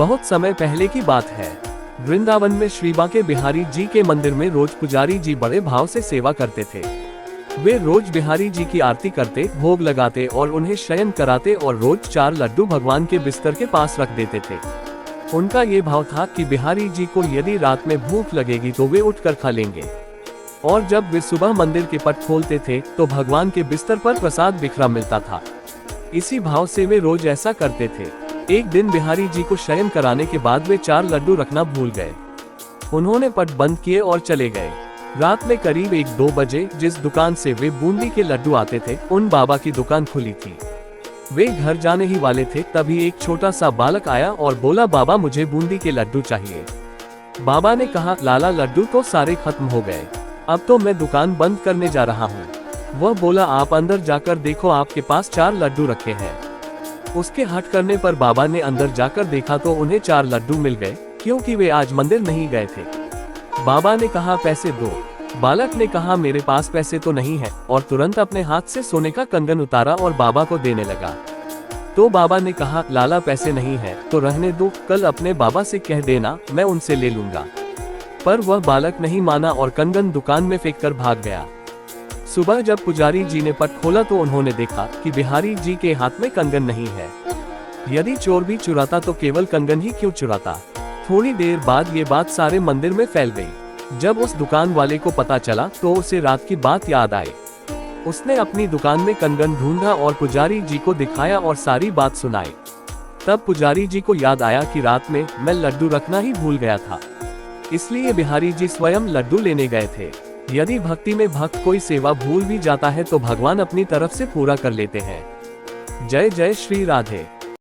बहुत समय पहले की बात है। वृंदावन में श्री बांके बिहारी जी के मंदिर में रोज पुजारी जी बड़े भाव से सेवा करते थे। वे रोज बिहारी जी की आरती करते, भोग लगाते और उन्हें शयन कराते और रोज 4 लड्डू भगवान के बिस्तर के पास रख देते थे। उनका ये भाव था कि बिहारी जी को यदि रात में भूख लगेगी तो वे उठकर खा लेंगे। और जब वे सुबह मंदिर के पट खोलते थे तो भगवान के बिस्तर पर प्रसाद बिखरा मिलता था। इसी भाव से वे रोज ऐसा करते थे। एक दिन बिहारी जी को शयन कराने के बाद वे 4 लड्डू रखना भूल गए। उन्होंने पट बंद किए और चले गए। रात में करीब 1-2 बजे जिस दुकान से वे बूंदी के लड्डू आते थे, उन बाबा की दुकान खुली थी। वे घर जाने ही वाले थे, तभी एक छोटा सा बालक आया और बोला, बाबा मुझे बूंदी के लड्डू चाहिए। बाबा ने कहा, लाला लड्डू तो सारे खत्म हो गए, अब तो मैं दुकान बंद करने जा रहा हूँ। वह बोला, आप अंदर जाकर देखो, आपके पास 4 लड्डू रखे हैं। उसके हट करने पर बाबा ने अंदर जाकर देखा तो उन्हें 4 लड्डू मिल गए, क्योंकि वे आज मंदिर नहीं गए थे। बाबा ने कहा, पैसे दो। बालक ने कहा, मेरे पास पैसे तो नहीं है, और तुरंत अपने हाथ से सोने का कंगन उतारा और बाबा को देने लगा। तो बाबा ने कहा, लाला पैसे नहीं है तो रहने दो, कल अपने बाबा से कह देना, मैं उनसे ले लूंगा। पर वह बालक नहीं माना और कंगन दुकान में फेंककर भाग गया। सुबह जब पुजारी जी ने पट खोला तो उन्होंने देखा कि बिहारी जी के हाथ में कंगन नहीं है। यदि चोर भी चुराता तो केवल कंगन ही क्यों चुराता। थोड़ी देर बाद ये बात सारे मंदिर में फैल गई। जब उस दुकान वाले को पता चला तो उसे रात की बात याद आई। उसने अपनी दुकान में कंगन ढूंढा और पुजारी जी को दिखाया और सारी बात सुनाई। तब पुजारी जी को याद आया कि रात में मैं लड्डू रखना ही भूल गया था, इसलिए बिहारी जी स्वयं लड्डू लेने गए थे। यदि भक्ति में भक्त कोई सेवा भूल भी जाता है तो भगवान अपनी तरफ से पूरा कर लेते हैं। जय जय श्री राधे।